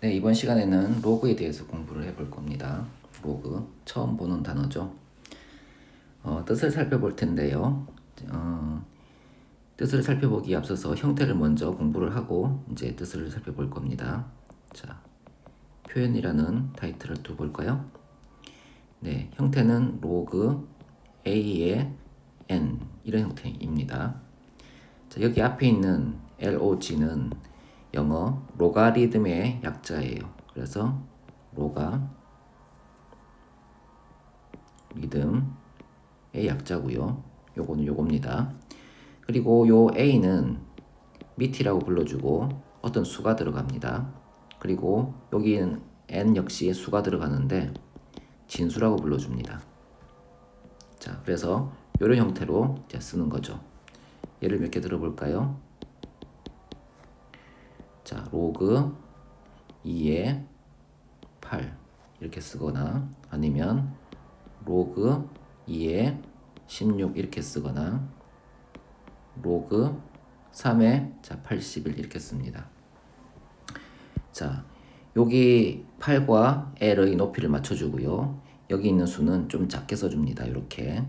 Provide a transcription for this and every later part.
네, 이번 시간에는 로그에 대해서 공부를 해볼 겁니다. 로그, 처음 보는 단어죠. 뜻을 살펴볼 텐데요. 뜻을 살펴보기에 앞서서 형태를 먼저 공부를 하고 이제 뜻을 살펴볼 겁니다. 자, 표현이라는 타이틀을 두 볼까요? 네, 형태는 로그 A의 N 이런 형태입니다. 자, 여기 앞에 있는 LOG는 영어 로가리즘의 약자예요. 그래서 로가리즘의 약자고요. 요거는 요겁니다. 그리고 요 A는 밑이라고 불러주고 어떤 수가 들어갑니다. 그리고 여기는 N 역시 수가 들어가는데 진수라고 불러줍니다. 자, 그래서 이런 형태로 이제 쓰는 거죠. 예를 몇 개 들어볼까요? 자, 로그 2의 8 이렇게 쓰거나 아니면 로그 2의 16 이렇게 쓰거나 로그 3의 81 이렇게 씁니다. 자, 여기 8과 L의 높이를 맞춰주고요. 여기 있는 수는 좀 작게 써줍니다. 이렇게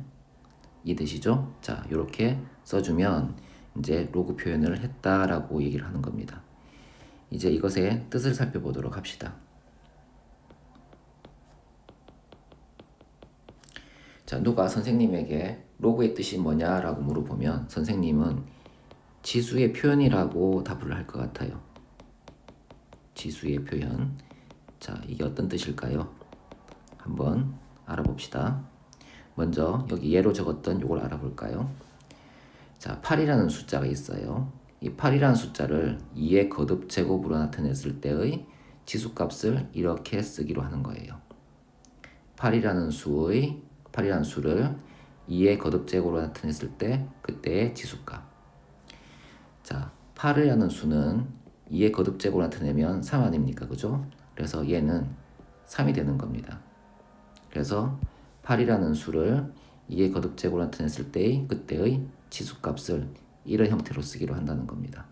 이해되시죠? 자, 이렇게 써주면 이제 로그 표현을 했다라고 얘기를 하는 겁니다. 이제 이것의 뜻을 살펴보도록 합시다. 자, 누가 선생님에게 로그의 뜻이 뭐냐라고 물어보면 선생님은 지수의 표현이라고 답을 할 것 같아요. 지수의 표현. 자, 이게 어떤 뜻일까요? 한번 알아봅시다. 먼저 여기 예로 적었던 이걸 알아볼까요? 자, 8이라는 숫자가 있어요. 이 8이라는 숫자를 2의 거듭 제곱으로 나타냈을 때의 지수값을 이렇게 쓰기로 하는 거예요. 8이라는 수를 2의 거듭 제곱으로 나타냈을 때 그때의 지수값. 자, 8이라는 수는 2의 거듭 제곱으로 나타내면 3 아닙니까? 그죠? 그래서 얘는 3이 되는 겁니다. 그래서 8이라는 수를 2의 거듭 제곱으로 나타냈을 때의 그때의 지수값을 이런 형태로 쓰기로 한다는 겁니다.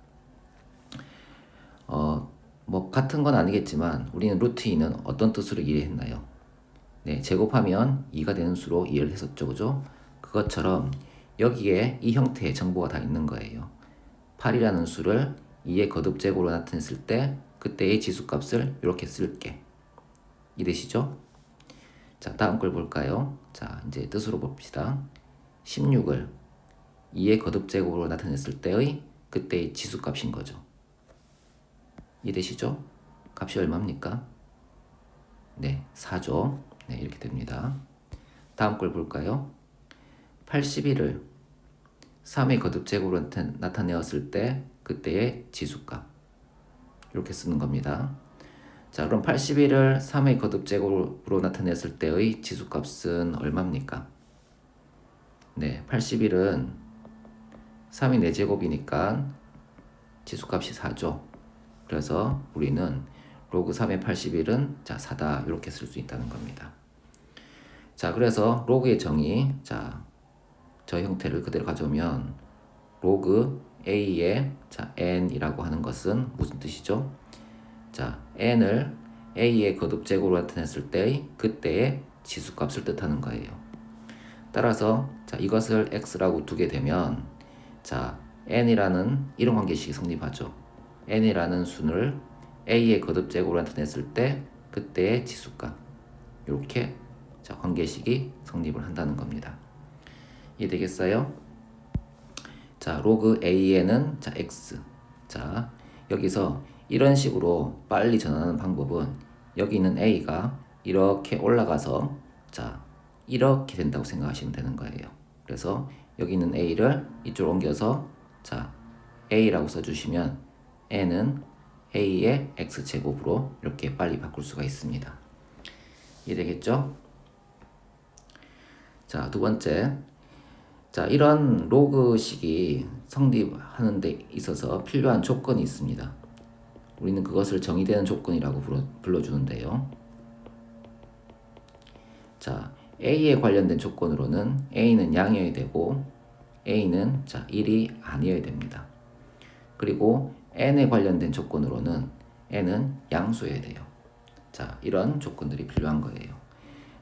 뭐 같은 건 아니겠지만 우리는 루트 2는 어떤 뜻으로 이해했나요? 네, 제곱하면 2가 되는 수로 이해를 했었죠. 그죠? 그것처럼 여기에 이 형태의 정보가 다 있는 거예요. 8이라는 수를 2의 거듭 제곱으로 나타냈을 때 그때의 지수값을 이렇게 쓸게. 이해되시죠? 자, 다음 걸 볼까요? 자, 이제 뜻으로 봅시다. 16을 2의 거듭 제곱으로 나타냈을 때의 그때의 지수값인 거죠. 이해되시죠? 값이 얼마입니까? 네, 4죠. 네, 이렇게 됩니다. 다음 걸 볼까요? 81을 3의 거듭 제곱으로 나타내었을 때 그때의 지수값. 이렇게 쓰는 겁니다. 자, 그럼 81을 3의 거듭 제곱으로 나타냈을 때의 지수값은 얼마입니까? 네, 81은 3이 4제곱이니까 지수값이 4죠. 그래서 우리는 로그 3의 81은 자 4다 이렇게 쓸 수 있다는 겁니다. 자, 그래서 로그의 정의, 자, 저 형태를 그대로 가져오면 로그 A의 자 N이라고 하는 것은 무슨 뜻이죠? 자, N을 A의 거듭 제곱으로 나타냈을 때의 그때의 지수값을 뜻하는 거예요. 따라서 자, 이것을 X라고 두게 되면 자, N이라는 이런 관계식이 성립하죠. N이라는 수를 A의 거듭 제곱으로 나타냈을 때 그때의 지수값. 이렇게 자, 관계식이 성립을 한다는 겁니다. 이해되겠어요? 자, 로그 A에는 자, X. 자, 여기서 이런 식으로 빨리 전환하는 방법은 여기 있는 A가 이렇게 올라가서 자, 이렇게 된다고 생각하시면 되는 거예요. 그래서 여기 있는 A를 이쪽으로 옮겨서 자, A라고 써주시면 N은 A의 X제곱으로 이렇게 빨리 바꿀 수가 있습니다. 이해되겠죠? 자, 두 번째. 자, 이런 로그식이 성립하는 데 있어서 필요한 조건이 있습니다. 우리는 그것을 정의되는 조건이라고 불러주는데요. 자, A에 관련된 조건으로는 A는 양이어야 되고 A는 자 1이 아니어야 됩니다. 그리고 N에 관련된 조건으로는 n은 양수여야 돼요. 자, 이런 조건들이 필요한 거예요.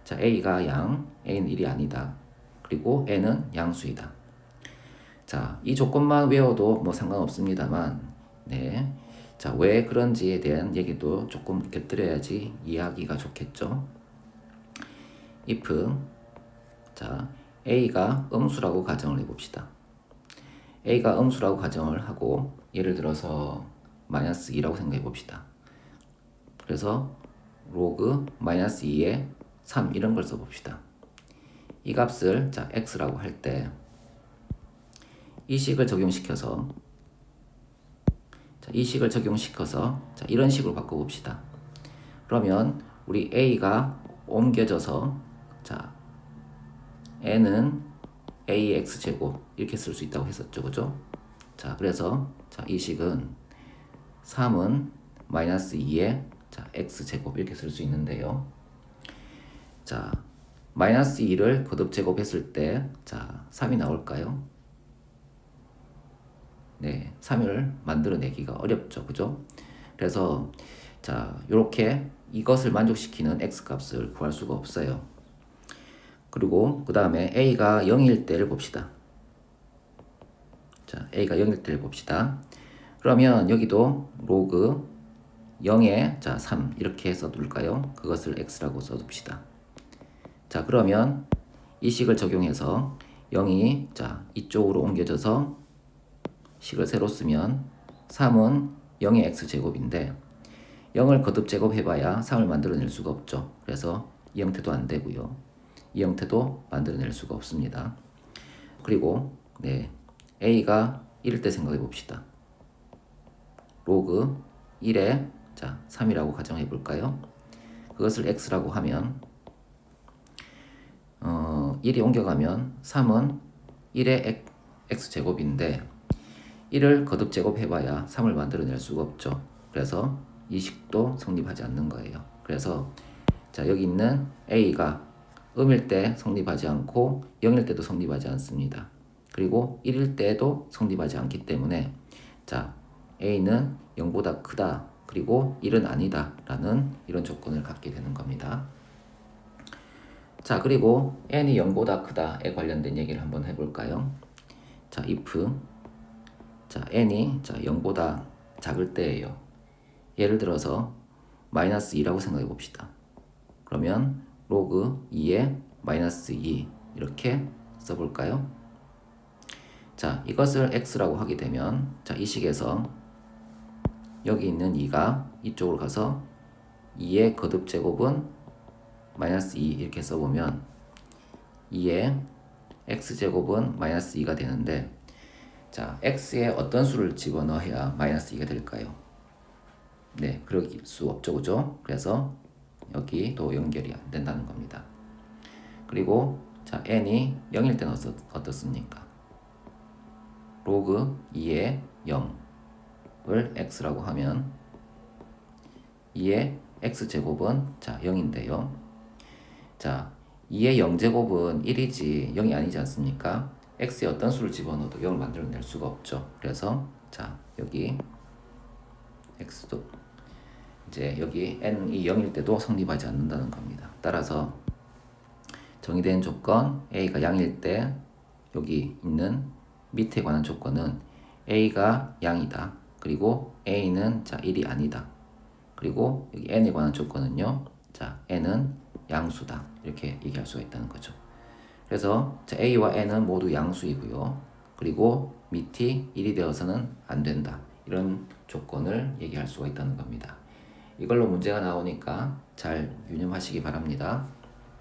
자, a가 양, a는 1이 아니다. 그리고 n은 양수이다. 자, 이 조건만 외워도 뭐 상관없습니다만, 네. 자, 왜 그런지에 대한 얘기도 조금 곁들여야지 이해하기가 좋겠죠. if, 자, a가 음수라고 가정을 해봅시다. a가 음수라고 가정을 하고, 예를 들어서 마이너스 2라고 생각해 봅시다. 그래서 로그 마이너스 2에 3 이런 걸 써봅시다. 이 값을 자 x라고 할 때 이 식을 적용시켜서 자, 이 식을 적용시켜서 자, 이런 식으로 바꿔봅시다. 그러면 우리 a가 옮겨져서 자 n은 ax 제곱 이렇게 쓸 수 있다고 했었죠, 그죠? 자, 그래서 자, 이 식은 3은 마이너스 2에 자 x 제곱 이렇게 쓸 수 있는데요. 자, 마이너스 2를 거듭 제곱했을 때 자 3이 나올까요? 네, 3을 만들어내기가 어렵죠, 그죠? 그래서 자 이렇게 이것을 만족시키는 x 값을 구할 수가 없어요. 그리고 그 다음에 a가 0일 때를 봅시다. 자, a가 0일 때를 봅시다. 그러면 여기도 로그 0에 자 3 이렇게 써둘까요? 그것을 x라고 써둡시다. 자, 그러면 이 식을 적용해서 0이 자 이쪽으로 옮겨져서 식을 새로 쓰면 3은 0의 x제곱인데 0을 거듭 제곱해봐야 3을 만들어낼 수가 없죠. 그래서 이 형태도 안 되고요. 이 형태도 만들어낼 수가 없습니다. 그리고 네, a가 1일 때 생각해 봅시다. 로그 1에 자 3이라고 가정해 볼까요? 그것을 x라고 하면 1이 옮겨가면 3은 1의 x제곱인데 1을 거듭 제곱해봐야 3을 만들어낼 수가 없죠. 그래서 이 식도 성립하지 않는 거예요. 그래서 자 여기 있는 a가 음일 때 성립하지 않고 0일 때도 성립하지 않습니다. 그리고 1일 때도 성립하지 않기 때문에 자 a는 0보다 크다. 그리고 1은 아니다. 라는 이런 조건을 갖게 되는 겁니다. 자, 그리고 n이 0보다 크다에 관련된 얘기를 한번 해볼까요? 자, if 자 n이 자 0보다 작을 때예요. 예를 들어서 마이너스 2라고 생각해 봅시다. 그러면 로그 2에 마이너스 2 이렇게 써볼까요? 자, 이것을 x라고 하게 되면 자, 이 식에서 여기 있는 2가 이쪽으로 가서 2의 거듭 제곱은 마이너스 2 이렇게 써보면 2의 x제곱은 마이너스 2가 되는데 자, x에 어떤 수를 집어넣어야 마이너스 2가 될까요? 네, 그럴 수 없죠, 그죠? 그래서 여기도 연결이 안 된다는 겁니다. 그리고 자, n이 0일 때는 어떻습니까? 로그 2의 0을 x라고 하면 2의 x제곱은 자 0인데요. 자, 2의 0제곱은 1이지 0이 아니지 않습니까? x에 어떤 수를 집어넣어도 0을 만들어낼 수가 없죠. 그래서 자 여기 x도 이제 여기 n이 0일 때도 성립하지 않는다는 겁니다. 따라서 정의된 조건 a가 양일 때 여기 있는 밑에 관한 조건은 a가 양이다. 그리고 a는 자 1이 아니다. 그리고 여기 n에 관한 조건은요. 자 n은 양수다. 이렇게 얘기할 수가 있다는 거죠. 그래서 자, a와 n은 모두 양수이고요. 그리고 밑이 1이 되어서는 안 된다. 이런 조건을 얘기할 수가 있다는 겁니다. 이걸로 문제가 나오니까 잘 유념하시기 바랍니다.